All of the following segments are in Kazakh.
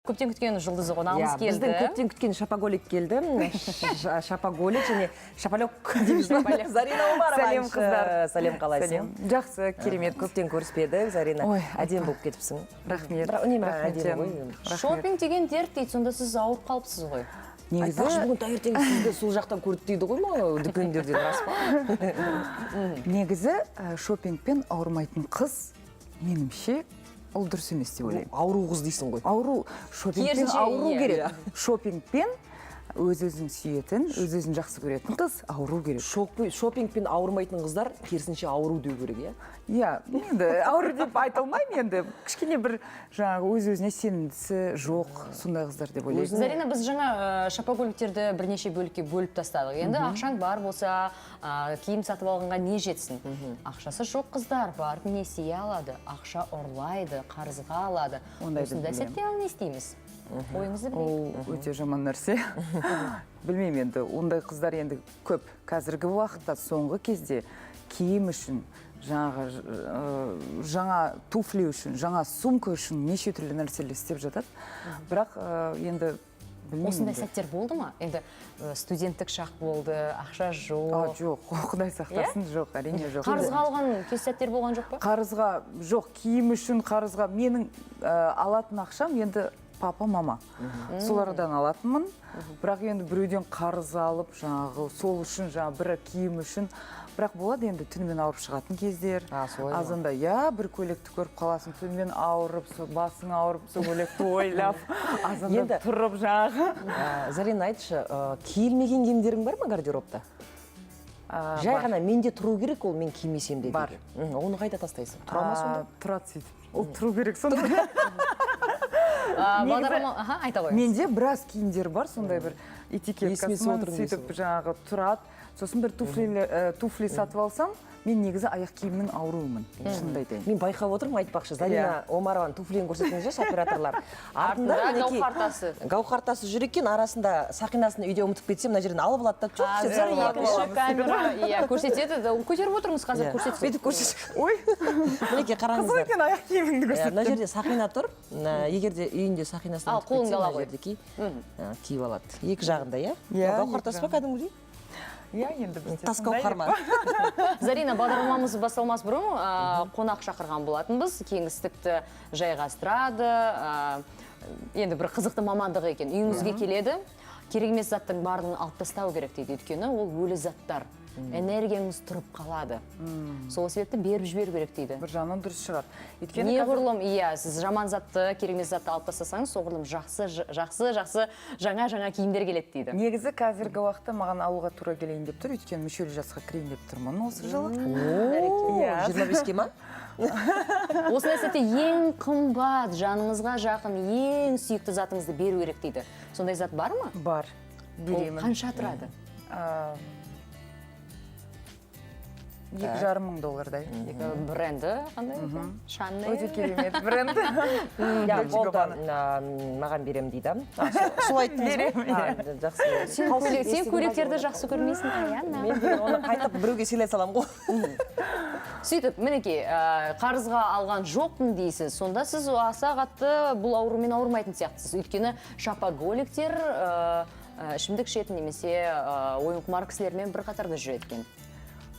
көптен күткен жұлдызы қонағымыз келді. Біздің көптен күткен шапоголик келді. Шапоголик және шапалек дейміз ба? Зарина Омарова. Сәлем қыздар. Сәлем, қалайсың? Жақсы, керемет. Көптен көріспедік, Зарина. Әдем болып кетіпсің. Рахмет. Үнемі әдем ғой. Шопинг деген дерт дейді, сонда сіз ауырып қалыпсыз ғой. Айтпақшы, бүгін таңертең сізді сол жақтан көрді дейді ғой ма, дүкендерден, рас па? Негізі шопингпен ауырмайтын қыз, меніңше, ол дұрыс емес деп ойлаймын. Ауру қыз дейсің ғой. Ауру, шопингпен ауру керек. Шопингпен өз-өзін сүйетін, өз-өзін жақсы көретін қыз ауру керек. Шопингпен ауырмайтын қыздар керісінше ауру деу керек, иә? Иә, енді ауру деп айта алмаймын енді. Кішкене бір жаңағы өз-өзіне сенімдісі жоқ, сондай қыздар деп ойлаймын. Зарина, біз жаңа шопоголиктерді бірнеше бөлікке бөліп тастадық. Енді ақшаң бар болса, киім сатып алғанға не жетсін? Ақшасы жоқ қыздар барып несие алады, ақша ұрлайды, қарызға алады. Осындай сәтте не істейміз? Ойыңызды білейік. Ол өте жаман нәрсе. Білмеймін енді, ондай қыздар енді көп. Қазіргі уақытта соңғы кезде киім үшін, жаңа туфли үшін, жаңа сумка үшін неше түрлі нәрселер істеп жатады. Бірақ енді білмеймін. Осындай сәттер болды ма? Енді студенттік шақ болды, ақша жоқ. Жоқ, Құдай сақтасын, жоқ, әрине жоқ. Қарызға алған кез сәттер болған жоқ па? Қарызға жоқ, киім үшін қарызға. Менің алатын ақшам енді папа, мама. Солардан алатынмын. Бірақ енді біреуден қарыз алып, жаңағы сол үшін, жаңағы бір киім үшін. Бірақ болады енді түнімен ауырып шығатын кездер. Азында, бір көйлекті көріп қаласың, түнімен ауырып, басың ауырып, сол көйлекті ойлап, азында тұрып жаңағы. Зарина, айтшы, киілмеген киімдерің бар ма гардеробта? Жай ғана менде тұру керек, ол мен кимесем де бар. Оны қайда тастайсың? Тұра ма сонда? Тұрады сөйтіп. Ол тұру керек сонда. Айта қойыңыз. Менде біраз киімдер бар, сондай бір этикеткасымен сөйтіп жаңағы тұрады. Сосын бір туфли сатып алсам, мен негізі аяқ киімнің ауруымын. Шынымды айтайын. Мен байқап отырмын, айтпақшы, Зарина Омарованың туфлиін көрсетіңізші операторлар. Артында гауһартасы жүр екен, арасында сақинасын үйде ұмытып кетсе, мына жерден алып алады да, екінші камера көрсетеді. Көтеріп отырыңыз қазір, көрсетсек. Бүйтіп көрсетсек. Ой, мінекей қараңыздар. қызыл екен аяқ киіміңді көрсеттім. Мына жерде сақина тұр, егер де үйінде сақинасын ұмытып кетсе, мына жерде киіп алады. Екі жағында, иә? Гауһартасы ба кәдімгідей? Иә, енді бізде тас гауһар ма? Зарина, бағдарламамыз басталмас бұрын қонақ шақырған болатынбыз. Кеңістікті жайғастырады. Енді бір қызықты мамандығы екен. Үйіңізге келеді. Керек емес заттың барын алып тастау керек дейді. Өйткені ол өлі заттар. Энергияңыз тұрып қалады. Сол себепті беріп жіберу керек дейді. Бір жағынан дұрыс шығар. Неғұрлым, сіз жаман затты, керек емес затты алып тастасаңыз, соғұрлым жақсы жаңа киімдер келеді дейді. Негізі қазіргі уақытта маған алуға тура келейін деп тұр, өйткені мүшелі жасқа кірейін деп тұрмын осы жылы. 25-ке ма? Осындай сәтте ең қымбат, жаныңызға жақын, ең сүйікті затыңызды беру керек дейді. Сондай зат бар ма? Бар, беремін. Қанша тұрады? $2,500. Бренді қандай? Шаннель? Өте керемет бренд. Маған берем дейді. Сол айттыңыз ғой? Сен көйлектерді жақсы көрмейсің, Аяна. Мен оны қайтып біреуге сыйлай салам ғой. Сөйтіп, мінекей, қарызға алған жоқпын дейсіз. Сонда сіз аса қатты бұл аурумен ауырмайтын сияқтысыз. Өйткені шопоголиктер ішімдік ішетін немесе ойынқұмар кісілермен бір қатарда жүреді екен.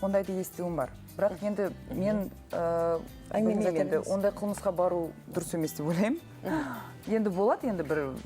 Ондайды естуім бар. Бірақ енді мен ондай қылмысқа бару дұрыс емес деп ойлаймын. Енді болады, енді бір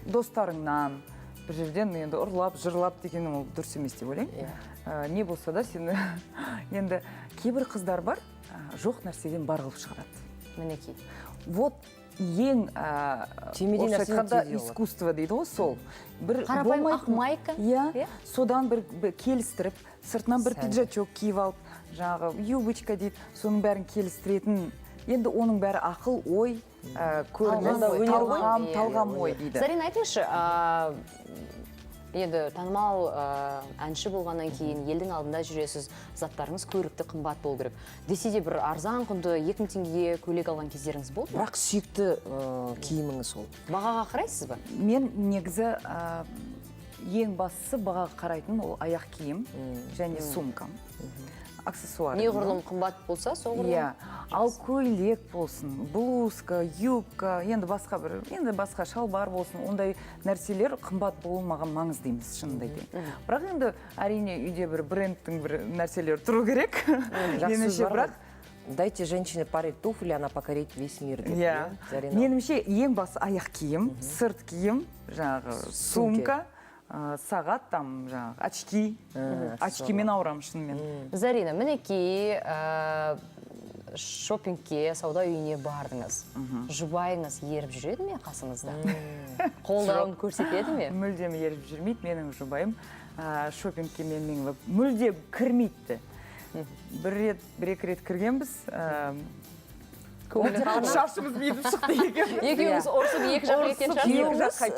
достарыңнан, бір жерден енді ұрлап, жырлап дегенім ол дұрыс емес деп ойлаймын. Не болса да сені енді кейбір қыздар бар, жоқ нәрседен бар қылып шығарады. Мінекей. Вот ең орысша айтқанда искусство дейді ғой, сол. Қарапайым ақ майка. Содан бір келістіріп, сыртынан бір пиджачок киіп алып, жаңағы юбочка дейді, соның бәрін келістіретін. Енді оның бәрі ақыл, ой, көрініс, талғам ой дейді. Зарина, айтыңызшы, енді танымал әнші болғаннан кейін елдің алдында жүресіз, заттарыңыз көрікті қымбат болу керек. Десе де бір арзан құнды 2000 теңгеге көйлек алған кездеріңіз болды? Бірақ сүйікті киіміңіз ол. Бағаға қарайсыз ба? Мен негізі ең бастысы бағаға қарайтын ол аяқ киім және сумкам. аксессуар. Неғұрлым қымбат болса, соғұрлым. Иә, ал көйлек болсын, блузка, юбка, енді басқа шалбар болсын, ондай нәрселер қымбат болмаған маңызды емес, шынымды айтайын. Бірақ енді әрине үйде бір брендтің бір нәрселер тұру керек. Меніңше, бірақ дайте женщине паре туфли, она покорит весь мир. Иә. Меніңше ең басы аяқ киім, сырт киім, жаңағы сумка, сағат, там жаңағы очки. Очкимен ауырамын шынымен. Зарина, мінекей шопингке, сауда үйіне бардыңыз. Жұбайыңыз еріп жүреді ме қасыңызда? Қолдауын көрсетеді ме? Мүлдем еріп жүрмейді, менің жұбайым. Шопингке менің мүлдем кірмейді. Бір-екі рет кіргенбіз. Шашымыз бейдіп шықты екен. Екеуіңіз ұрсып екі жаққа кеткен шығарсыз?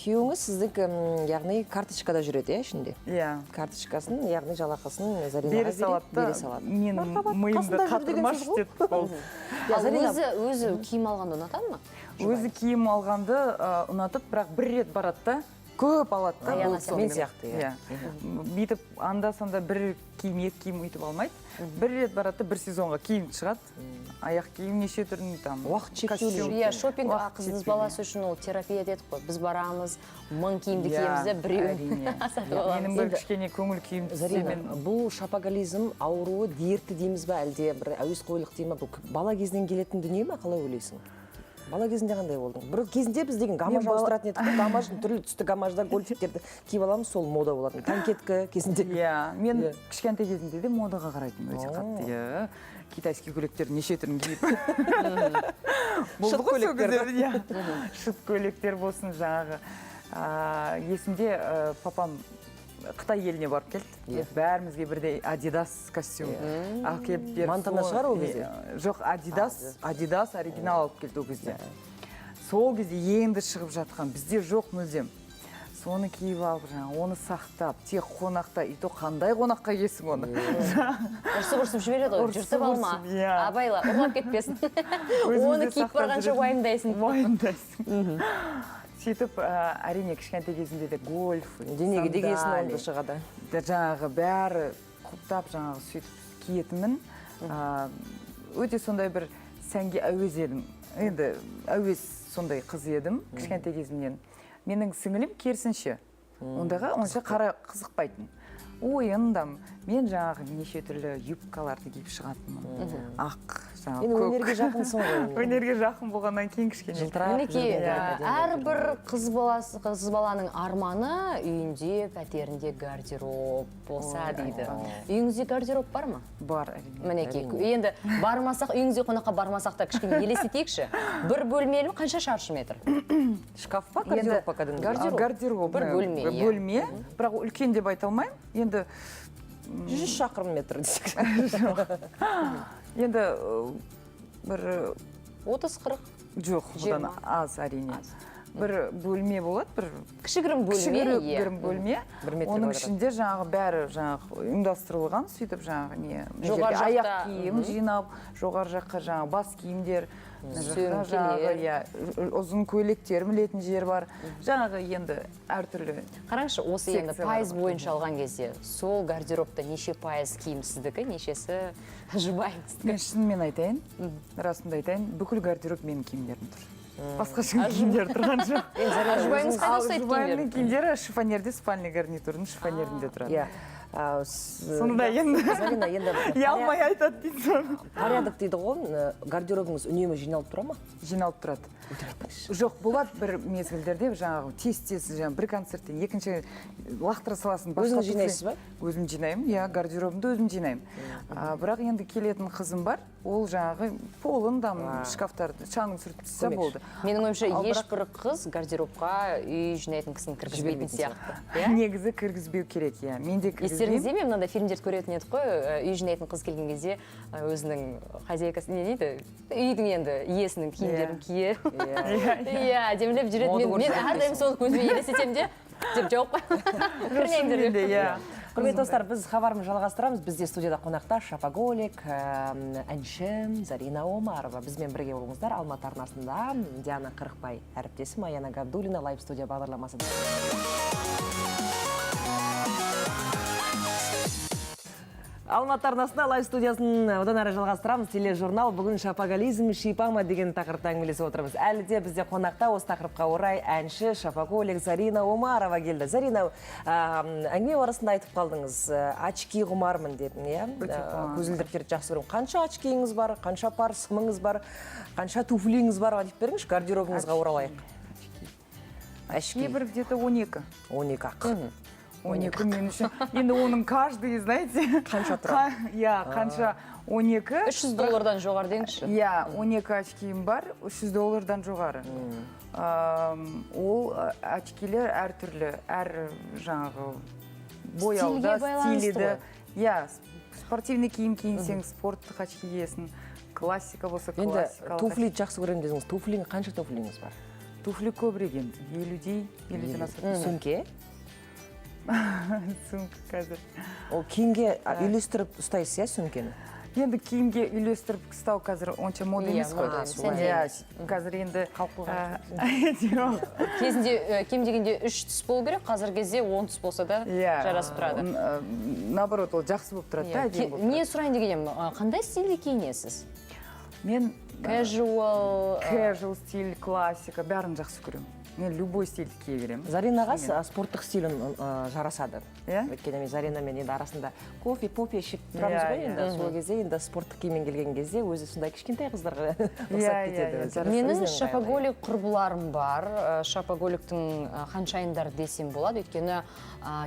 Күйеуіңіз сіздікі, яғни карточкада жүреді, ішінде? Иә. Карточкасын, яғни жалақысын Заринаға бере салады. Менің миымды қатырмаш деп болды. Өзі киім алғанды ұнатады ма? Өзі киім алғанды ұнатып, бірақ бір рет барады да, көп алады да. Мен сияқты, иә. Бүйтіп, анда-санда бір киім, екі киім үйтіп алмайды. Бір рет барады, бір сезонға киім шығады. Аяқ киім неше түрін там. Уақыт шектеулі. Иә, шопинг қыз баласы үшін ол терапия дедік қой. Біз барамыз, 1000 киімді киеміз де біреуін сатып аламыз. Менің бір кішкене көңіл киім Зарина, бұл шапоголизм ауруы дерті дейміз ба, әлде бір әуесқойлық дейміз ба? Бұл бала кезінен келетін дүние ме, қалай ойлайсың? Бала кезінде қандай болдың? Бір кезінде біз деген гамаж ауыстыратын едік, гамаждың түрлі түсті гамаждар, гольфиктерді киіп аламыз, сол мода болатын. Танкетка кезінде. Иә, мен кішкентай кезінде де модаға қарайтын өте қатты. Китайский көйлектер неше түрін киіп. Шыт көйлектер. Шыт көйлектер болсын жаңағы. Есімде папам Қытай еліне барып келді. Бәрімізге бірдей Adidas костюм алып келіп берді. Мантана шығар ол кезде? Жоқ, Adidas оригинал алып келді ол кезде. Сол кезде енді шығып жатқан, бізде жоқ мүлдем. Соны киіп алып, оны сақтап, тек қонақта, и то қандай қонаққа киесің оны. Ұрсып жібереді ғой, жыртып алма. Абайла, ұрлап кетпесін. Оны киіп барғанша уайымдайсың. Уайымдайсың. Сөйтіп, әрине кішкентай кезінде де гольф, денеге дегесін олды шығады. Жаңағы бәрі құптап, жаңағы сөйтіп киетімін. Өте сондай бір сәнге әуез едім. Енді әуез сондай қыз едім кішкентай кезімнен. Менің сіңілім керісінше. Ондайға онша қара қызықпайтын. Ойындам, мен жаңағы неше түрлі юбкаларды киіп шығатынмын. Ақ, жаңағы көк. Өнерге жақынсың ғой. Өнерге жақын болғаннан кейін кішкене. Мінекей, әрбір қыз баланың арманы үйінде, пәтерінде гардероб болса дейді. Үйіңізде гардероб бар ма? Бар, әрине. Мінекей, енді бармасақ, үйіңізде қонаққа бармасақ та кішкене елестетейікші. Бір бөлмелі қанша шаршы метр? Шкаф па, гардероб па кәдімгі? Гардероб. Бір бөлме. Бөлме, бірақ үлкен деп айта алмаймын. Енді 100 шақырым метр десек. Енді бір 30-40? Жоқ, одан аз әрине. Бір бөлме болады, бір кішігірім бөлме. Кішігірім бөлме. Оның ішінде жаңағы бәрі жаңағы ұйымдастырылған, сөйтіп жаңағы не, аяқ киім жинап, жоғары жаққа жаңағы бас киімдер, ұзын көйлектер мілетін жер бар. Жаңағы енді әртүрлі. Қараңызшы, осы енді пайыз бойынша алған кезде, сол гардеробта неше пайыз киім сіздікі, нешесі жұбайыңыздікі? Мен шынымен айтайын, расында айтайын, бүкіл гардероб менің киімдерім тұр. Басқаша киімдер тұрған жоқ. Жұбайыңыз қайда ұстайды киімдер? Жұбайымның киімдері шифонерде, спальный гарнитурдың шифонерінде тұрады. Сонда енді ұялмай айтады дейді соны. Порядок дейді ғой, гардеробыңыз үнемі жиналып тұра ма? Жиналып тұрады. Жоқ, болады бір мезгілдерде жаңағы тез бір концерттен екінші лақтыра саласын. Өзің жинайсыз ба? Өзім жинаймын, иә, гардеробымды өзім жинаймын. Бірақ енді келетін қызым бар, ол жаңағы полын шкафтарды шаңын сүртсе болды. Менің ойымша ешбір қыз гардеробқа үй жинайтын кісіні кіргізбейтін сияқты. Негізі кіргізбеу керек, иә. Мен де кіргізбеймін. Естеріңізде ме, мынандай фильмдерді көретін едік қой, үй жинайтын қыз келген кезде өзінің хозяйкасы не дейді? Үйдің енді иесінің киімдерін кие. Иә, демлеп жүреді. Мен әрдайым соны көзіме елестетемін деп жауып кірмеңдер деп. Құрметті достар, біз хабарымызды жалғастырамыз. Бізде студияда қонақта шопоголик, әнші Зарина Омарова. Бізбен бірге болыңыздар. Алматы арнасында Диана Қырықбай әріптесім, Аяна Габдуллина лайв студия бағдарламасында. Алматы арнасында лайв студиясын одан әрі жалғастырамыз. Тележурнал бүгін шапоголизм шипама деген тақырыпта әңгімелесіп отырмыз. Әлі де бізде қонақта осы тақырыпқа орай әнші, шапоголик Зарина Омарова келді. Зарина, әңгіме барысында айтып қалдыңыз, очки құмармын дедім, иә? Көзілдіріктерді жақсы көремін. Қанша очкиіңіз бар, қанша пар сымыңыз бар, қанша туфлиіңіз бар, айтып беріңізші, гардеробыңызға оралайық. Кейбір где-то 12. 12 ақ. 12 мен үшін. Енді оның каждый, знаете, Қанша тұрады? Иә, қанша 12. $300 жоғары деңізші. Иә, 12 очкиім бар, $300 жоғары. Ол очкилер әртүрлі, әр жаңағы бояуда, стилиді. Иә, спортивный киім киінсең, спорттық очки киесің, классика болса классикалық. Енді туфли жақсы көремін дедіңіз. Туфлиң қанша туфлиіңіз бар? Туфли көбірек енді, 50-ден асады. Сөмке? Сумка қазір. Ол киімге үйлестіріп ұстайсыз, иә, сөмкені? Енді киімге үйлестіріп ұстау қазір онша мода емес қой. Иә, қазір енді Кезінде кем дегенде 3 түс болу керек, қазір кезде 10 түс болса да жарасып тұрады. Наоборот, ол жақсы болып тұрады да, әдемі болып тұрады. Не сұрайын дегенім, қандай стильде киінесіз? Мен Casual стиль, классика, бәрін жақсы көремін. Мен любой стильді кие беремін. Заринаға спорттық стилін жарасады. Иә? Өйткені Заринамен енді арасында кофе, попе ішіп тұрамыз ғой, енді сол кезде енді спорттық киіммен келген кезде өзі сондай кішкентай қыздарға ұқсап кетеді. Менің шапоголик құрбыларым бар. Шапоголиктің ханшайымдары десем болады, өйткені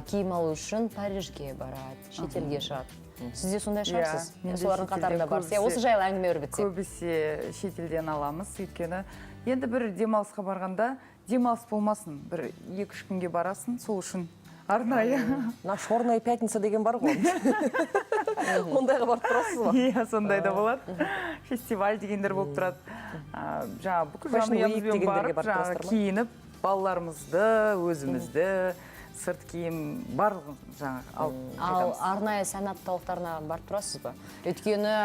киім алу үшін Парижге барады, шетелге шығады. Сізде сондай шығарсыз? Солардың қатарында барсыз. Осы жайлы әңгіме өрбітсек. Көбісі шетелден аламыз, өйткені енді бір демалысқа барғанда демалыс болмасын, бір 2-3 күнге барасын, сол үшін арнайы. Мына Черная пятница деген бар ғой. Ондайға барып тұрасыз ба? Иә, сондай да болады. Фестиваль дегендер болып тұрады. Жаңа бүкіл жанұямызбен барып, жаңа киініп, балаларымызды, өзімізді, сырт киім барлығын жаңа алып Ал жатамыз. арнайы сән апталықтарына барып тұрасыз ба? Өйткені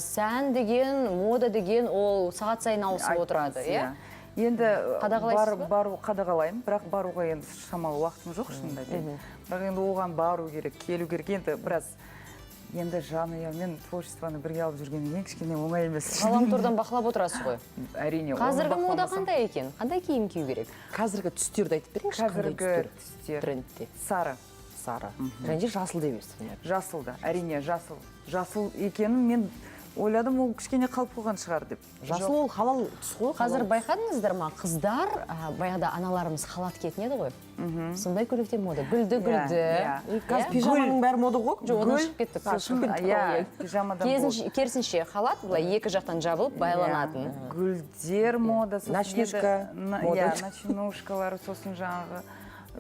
сән деген, мода деген ол сағат сайын ауысып отырады, иә? Енді Қадағалайсыз ба? қадағалаймын, бірақ баруға енді шамалы уақытым жоқ шынында айтайын. Бірақ енді оған бару керек, келу керек. Енді біраз енді жанұямен творчествоны бірге алып жүргеннен кейін кішкене оңай емес. Ғаламтордан бақылап отырасыз ғой. Әрине. Қазіргі мода қандай екен? Қандай киім кию керек? Қазіргі түстерді айтып беріңізші, қандай Қазіргі түстер түстер трендте? сары. Сары. Және де жасыл деп естідім. Жасыл да, әрине жасыл. Жасыл екенін мен ойладым, ол кішкене қалып қойған шығар деп. Жасыл ол халал түс қой. Қазір байқадыңыздар ма? Қыздар, баяғыда аналарымыз халат киетін еді ғой. Сондай көйлектер мода. Гүлді. Қазір пижаманың бәрі мода ғой. Жоқ, одан шығып кеттік. Иә, пижамадан болды. Керісінше халат былай екі жақтан жабылып байланатын. Гүлдер мода, Ночнушка мода. Иә, ночнушкалар, сосын жаңағы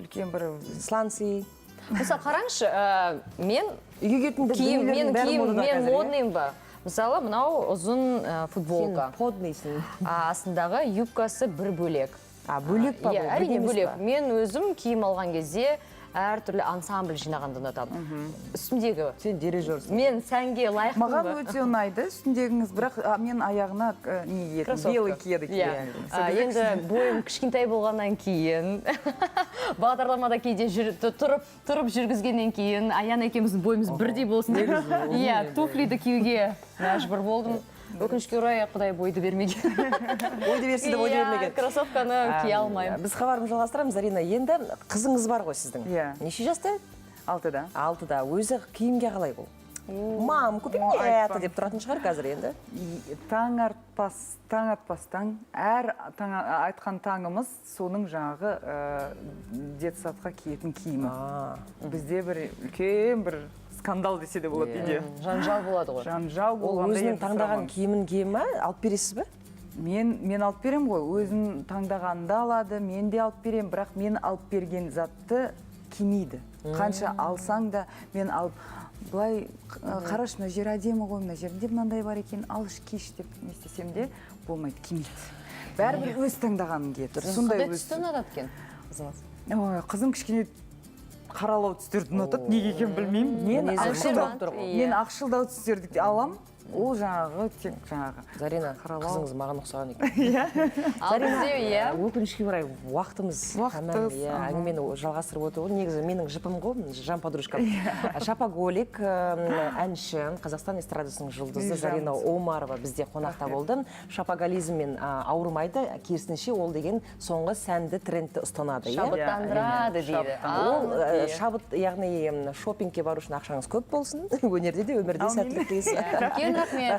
үлкен бір Сланцы. Мысалы, қараңызшы, мен Үйге кетінде мен модныйым ба? Мысалы, мынау ұзын футболка. Поднейсің. Астындағы юбкасы бір бөлек. Бөлек па бұл? Әрине бөлек. Мен өзім киім алған кезде әртүрлі ансамбль жинағанды ұнатамын. Үстімдегі. Сен дирижерсің. Мен сәнге лайықпын ба? маған өте ұнайды үстіндегіңіз, бірақ мен аяғына не етін, белый киеді Енді бойым кішкентай болғаннан кейін, бағдарламада кейде тұрып жүргізгеннен кейін, Аян екеуміздің бойымыз бірдей болсын деп, туфлиді киюге мәжбүр болдым. Өкінішке орай Құдай бойды бермеген. Ойды берсін де ойды бермеген. Кроссовканы кие алмаймын. Біз хабарымызды жалғастырамыз, Зарина. Енді қызыңыз бар ғой сіздің. Иә. Неше жаста? 6-да. 6-да. Өзі киімге қалай бұл? Мам, купи мне это деп тұратын шығар қазір енді. Таң атпастан, әр айтқан таңымыз соның жаңағы детсадқа киетін киімі. Бізде бір үлкен бір скандал десе де болады үйде. Жанжал болады ғой. Жанжал Ол болғанда өзінің таңдаған киімін кие ма? Алып бересіз бе? Мен алып берем ғой. Өзін таңдағанды алады, мен де алып берем, бірақ мен алып берген затты кимейді. Қанша алсаң да мен алып былай қараш, мына жер әдемі ғой, мына жерінде мынандай бар екен, алыш киш деп не істесем де болмайды, кимейді. Бәрібір өз таңдағанын киеді. Қандай түсті ұнатады екен қызыңыз? Қызым кішкене қаралау түстерді ұнатады, неге екенін білмеймін. Мен ақшылдау түстерді алам, ол жаңағы тек жаңағы Зарина, Қаралау. қызыңыз маған ұқсаған екен. Ал бізде иә. Өкінішке орай уақытымыз тамам, Уақытымыз, иә, әңгімені жалғастырып отыр ғой. Негізі менің жіпім ғой, жан подружкам. Шапоголик, әнші, Қазақстан эстрадасының жұлдызы Зарина Омарова бізде қонақта болды. Шапоголизммен ауырмайды, керісінше ол деген соңғы сәнді трендті ұстанады. иә? Шабыттандырады дейді. Ол шабыт, яғни шопингке бару үшін ақшаңыз көп болсын, өнерде де өмірде сәттілік тілейсіз. Үлкен рахмет.